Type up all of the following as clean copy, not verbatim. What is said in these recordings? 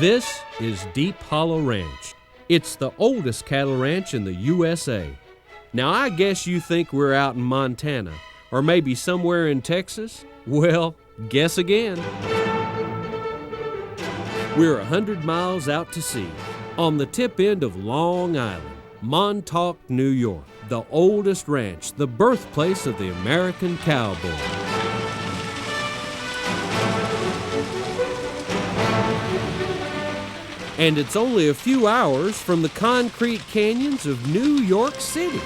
This is Deep Hollow Ranch. It's the oldest cattle ranch in the USA. Now, I guess you think we're out in Montana, or maybe somewhere in Texas. Well, guess again. We're 100 miles out to sea, on the tip end of Long Island, Montauk, New York, the oldest ranch, the birthplace of the American cowboy. And it's only a few hours from the concrete canyons of New York City.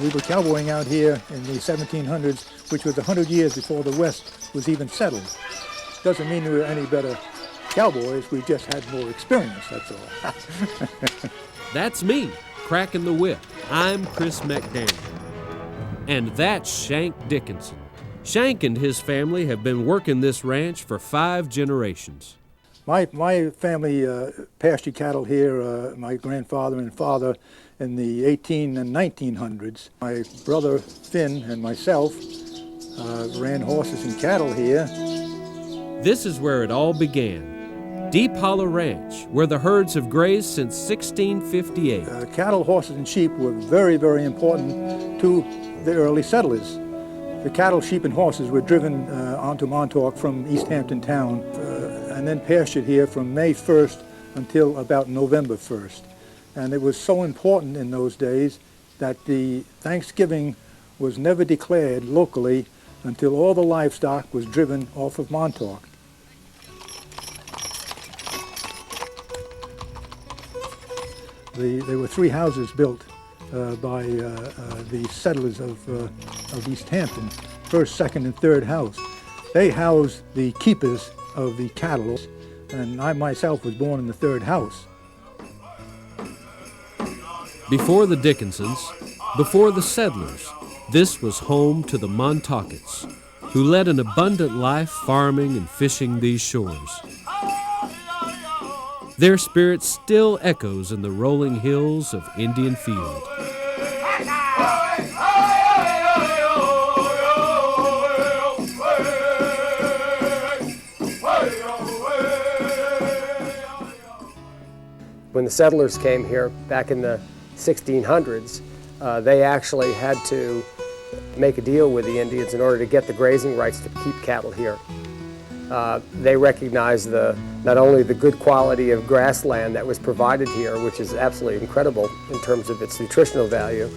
We were cowboying out here in the 1700s, which was 100 years before the West was even settled. Doesn't mean we were any better cowboys, we just had more experience, that's all. That's me, cracking the whip. I'm Chris McDaniel. And that's Shank Dickinson. Shank and his family have been working this ranch for 5 generations. My family pastured cattle here, my grandfather and father, in the 18 and 1900s. My brother Finn and myself ran horses and cattle here. This is where it all began. Deep Hollow Ranch, where the herds have grazed since 1658. Cattle, horses, and sheep were very, very important to the early settlers. The cattle, sheep, and horses were driven onto Montauk from East Hampton town and then pastured here from May 1st until about November 1st. And it was so important in those days that the Thanksgiving was never declared locally until all the livestock was driven off of Montauk. There were 3 houses built by the settlers of East Hampton, first, second, and third house. They housed the keepers of the cattle, and I myself was born in the 3rd house. Before the Dickinsons, before the settlers, this was home to the Montaukets, who led an abundant life farming and fishing these shores. Their spirit still echoes in the rolling hills of Indian Field. When the settlers came here back in the 1600s, they actually had to make a deal with the Indians in order to get the grazing rights to keep cattle here. They recognized not only the good quality of grassland that was provided here, which is absolutely incredible in terms of its nutritional value.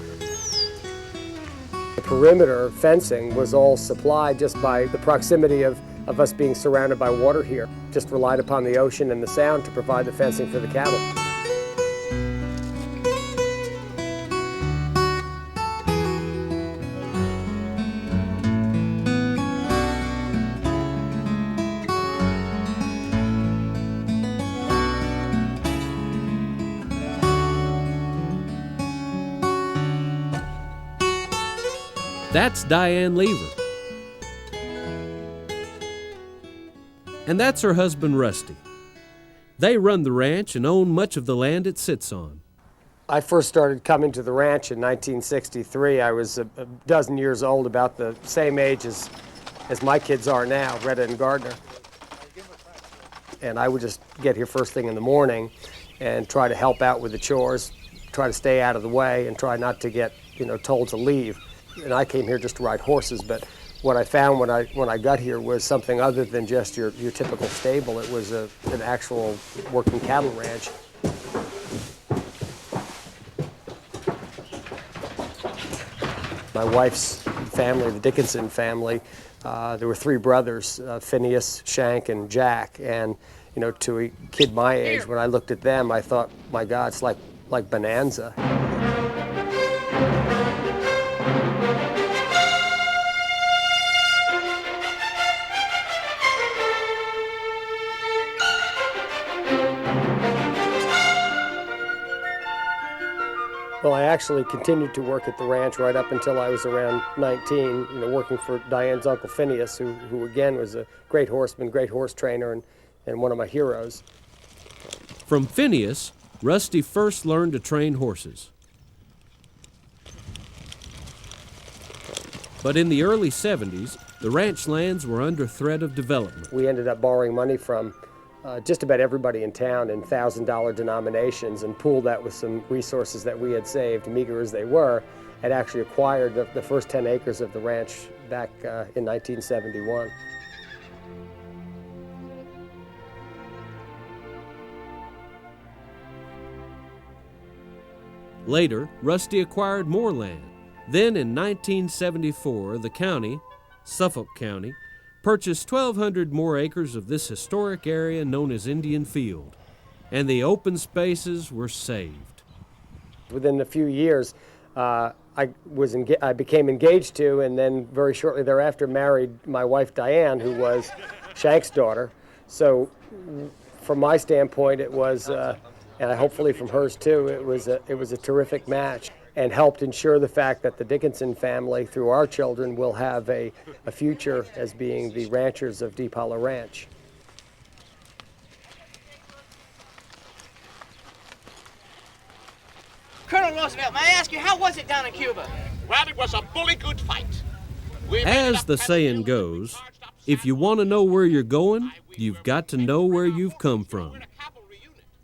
The perimeter fencing was all supplied just by the proximity of us being surrounded by water here. Just relied upon the ocean and the sound to provide the fencing for the cattle. That's Diane Leaver. And that's her husband, Rusty. They run the ranch and own much of the land it sits on. I first started coming to the ranch in 1963. I was a dozen years old, about the same age as my kids are now, Retta and Gardner. And I would just get here first thing in the morning and try to help out with the chores, try to stay out of the way, and try not to get, told to leave. And I came here just to ride horses, but what I found when I got here was something other than just your typical stable. It was an actual working cattle ranch. My wife's family, the Dickinson family, there were 3 brothers, Phineas, Shank, and Jack. And to a kid my age, when I looked at them, I thought, my God, it's like Bonanza. Well, I actually continued to work at the ranch right up until I was around 19, working for Diane's uncle Phineas, who again was a great horseman, great horse trainer, and one of my heroes. From Phineas, Rusty first learned to train horses. But in the early 70s, the ranch lands were under threat of development. We ended up borrowing money from just about everybody in town in $1,000 denominations and pooled that with some resources that we had saved, meager as they were, and actually acquired the first 10 acres of the ranch back in 1971. Later, Rusty acquired more land. Then in 1974, the county, Suffolk County, purchased 1,200 more acres of this historic area known as Indian Field, and the open spaces were saved. Within a few years, I became engaged to, and then very shortly thereafter married my wife Diane, who was Shank's daughter. So from my standpoint, it was, and hopefully from hers too, it was a terrific match, and helped ensure the fact that the Dickinson family, through our children, will have a future as being the ranchers of Deep Hollow Ranch. Colonel Roosevelt, may I ask you, how was it down in Cuba? Well, it was a bully good fight. As the saying goes, if you want to know where you're going, you've got to know where you've come from.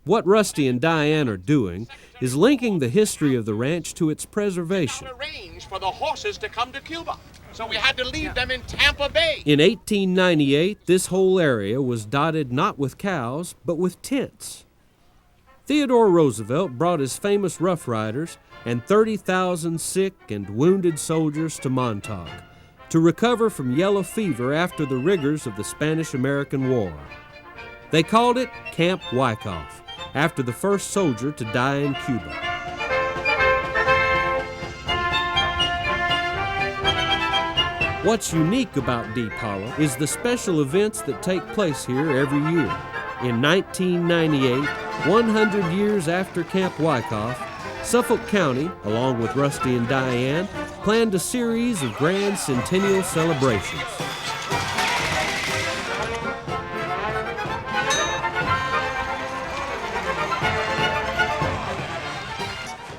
What Rusty and Diane are doing is linking the history of the ranch to its preservation. Arranged for the horses to come to Cuba, so we had to leave them in Tampa Bay. In 1898, this whole area was dotted not with cows, but with tents. Theodore Roosevelt brought his famous Rough Riders and 30,000 sick and wounded soldiers to Montauk to recover from yellow fever after the rigors of the Spanish-American War. They called it Camp Wyckoff, after the first soldier to die in Cuba. What's unique about Deep Hollow is the special events that take place here every year. In 1998, 100 years after Camp Wyckoff, Suffolk County, along with Rusty and Diane, planned a series of grand centennial celebrations.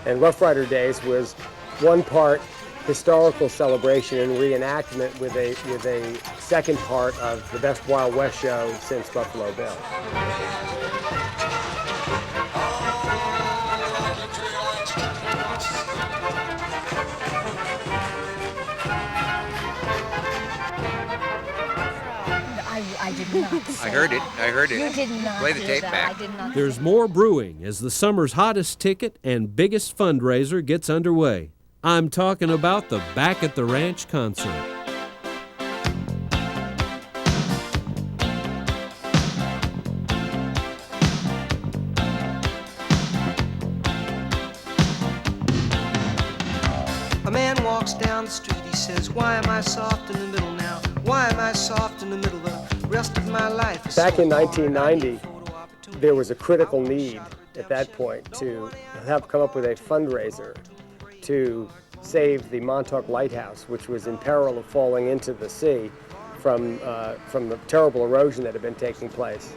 And Rough Rider Days was one part historical celebration and reenactment with a second part of the best Wild West show since Buffalo Bill. I did not say I heard it. I heard it. You did not Play the do tape that. back. I did not. There's more brewing as the summer's hottest ticket and biggest fundraiser gets underway. I'm talking about the Back at the Ranch concert. A man walks down the street, he says, why am I soft in the middle now? Why am I soft in the middle? The rest of my life is Back so in hard. 1990, there was a critical need at that point to have come up with a fundraiser to save the Montauk Lighthouse, which was in peril of falling into the sea from the terrible erosion that had been taking place.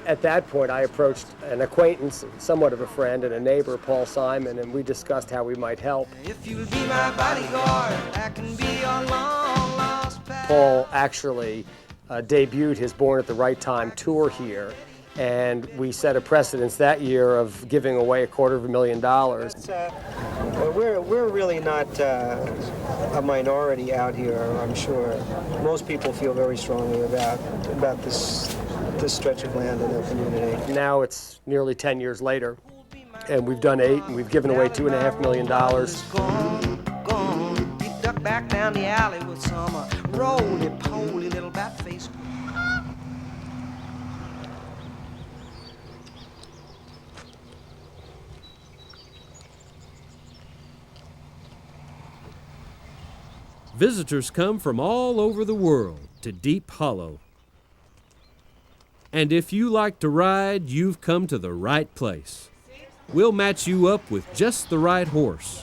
At that point, I approached an acquaintance, somewhat of a friend, and a neighbor, Paul Simon, and we discussed how we might help. If you'll be my bodyguard, I can be your long lost pal. Paul actually debuted his Born at the Right Time tour here, and we set a precedence that year of giving away $250,000. We're really not a minority out here, I'm sure. Most people feel very strongly about this stretch of land in their community. Now it's nearly 10 years later, and we've done 8, and we've given away $2.5 million. Gone. He ducked back down the alley with some roly-poly little bat face. Visitors come from all over the world to Deep Hollow. And if you like to ride, you've come to the right place. We'll match you up with just the right horse.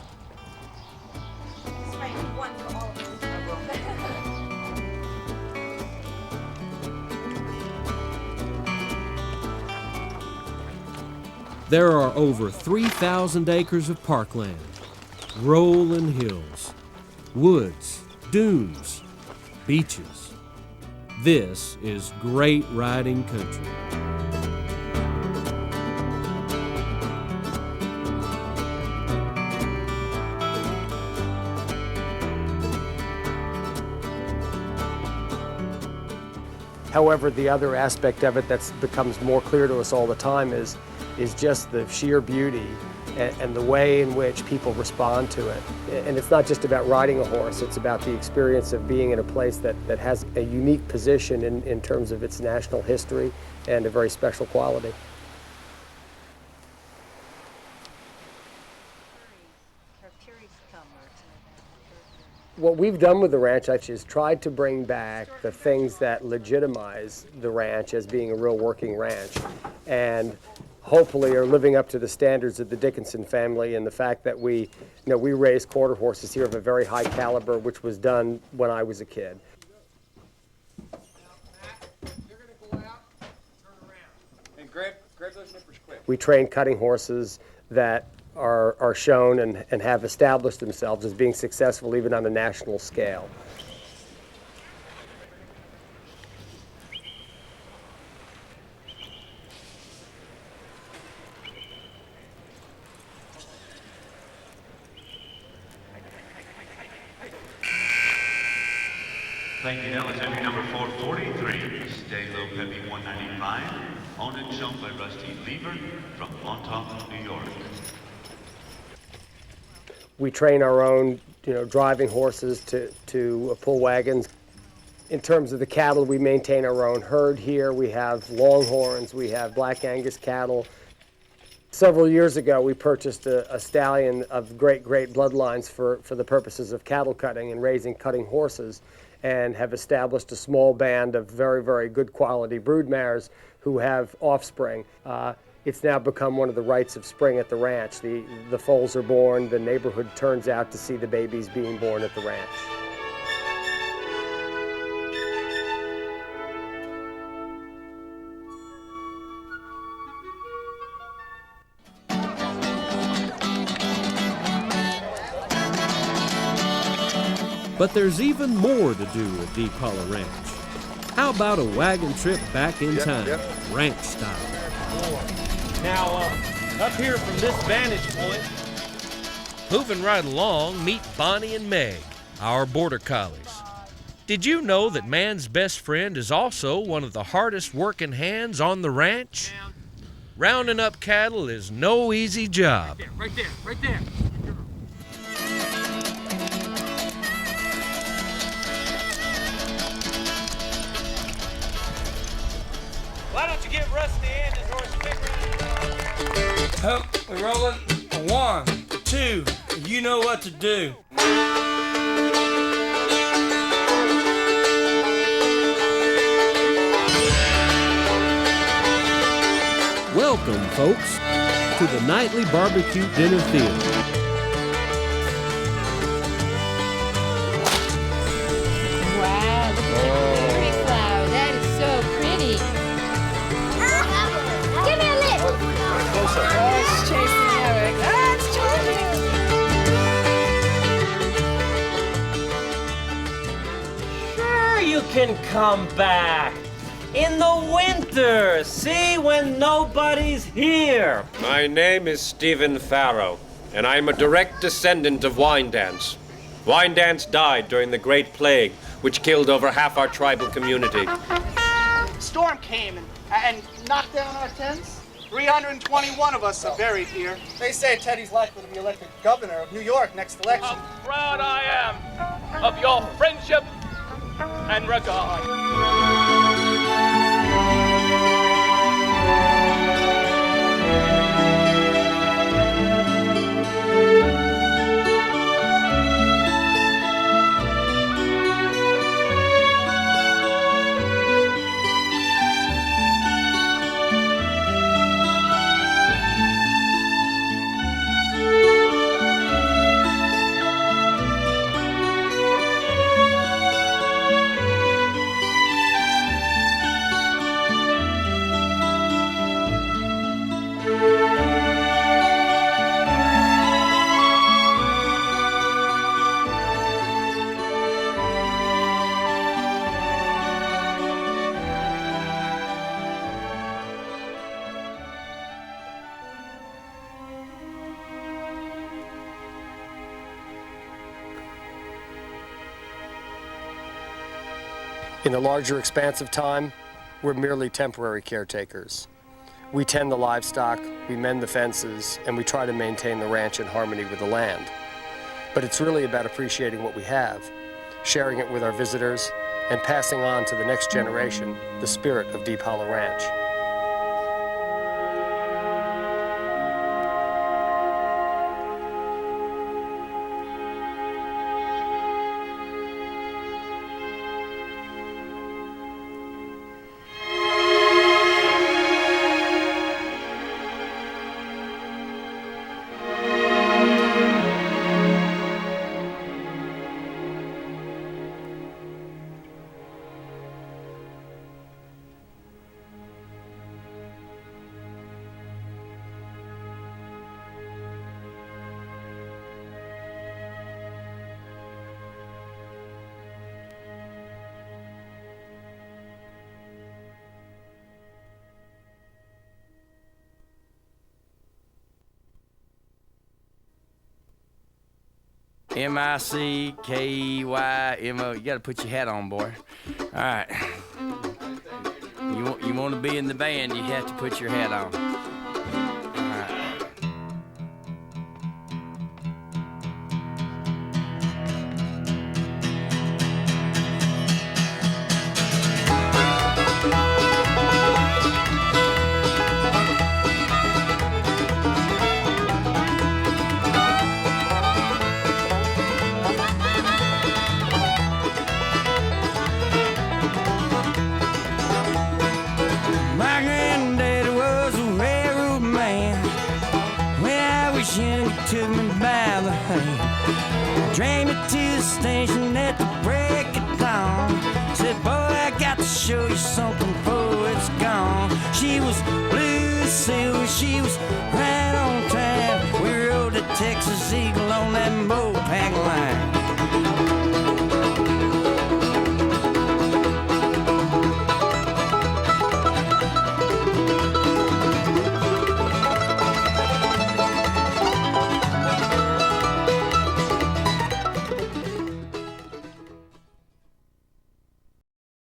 There are over 3,000 acres of parkland, rolling hills, woods, dunes, beaches. This is great riding country. However, the other aspect of it that becomes more clear to us all the time is just the sheer beauty and the way in which people respond to it. And it's not just about riding a horse, it's about the experience of being in a place that has a unique position in terms of its national history and a very special quality. What we've done with the ranch actually is tried to bring back the things that legitimize the ranch as being a real working ranch, and hopefully are living up to the standards of the Dickinson family and the fact that we raise quarter horses here of a very high caliber, which was done when I was a kid. Now, Matt, you're going to go out, turn around, and grab those nippers quick. We train cutting horses that are shown and have established themselves as being successful even on a national scale. Thank you. That was entry number 443, Stay Low Peppy 195, owned and shown by Rusty and Leaver from Montauk, New York. We train our own, driving horses to pull wagons. In terms of the cattle, we maintain our own herd here. We have Longhorns, we have Black Angus cattle. Several years ago, we purchased a stallion of great bloodlines for the purposes of cattle cutting and raising cutting horses, and have established a small band of very good quality broodmares who have offspring. It's now become one of the rites of spring at the ranch. The foals are born, the neighborhood turns out to see the babies being born at the ranch. But there's even more to do at Deep Hollow Ranch. How about a wagon trip back in time, ranch style? Now, up here from this vantage point, moving right along, meet Bonnie and Meg, our border collies. Did you know that man's best friend is also one of the hardest working hands on the ranch? Rounding up cattle is no easy job. Right there. Why don't you give Rusty and his horse a big round? Oh, we're rolling. 1, 2. You know what to do. Welcome, folks, to the nightly barbecue dinner theater. Wow, look at the cherry flower. That is so pretty. Give me a lift. Oh, it's chasing Eric. Oh, it's charging. Sure you can come back. In the winter, see, when nobody's here. My name is Stephen Farrow, and I'm a direct descendant of Windance. Windance died during the Great Plague, which killed over half our tribal community. Storm came and knocked down our tents. 321 of us are buried here. They say Teddy's likely to be elected governor of New York next election. How proud I am of your friendship and regard. In the larger expanse of time, we're merely temporary caretakers. We tend the livestock, we mend the fences, and we try to maintain the ranch in harmony with the land. But it's really about appreciating what we have, sharing it with our visitors, and passing on to the next generation the spirit of Deep Hollow Ranch. M-I-C-K-E-Y-M-O. You gotta put your hat on, boy. All right. You want to be in the band, you have to put your hat on. All right. Took me by the hand, dragged me to the station at the break of dawn. Said, boy, I got to show you something before it's gone. She was blue as silver, she was right on time. We rode the Texas Eagle on that Mopac line.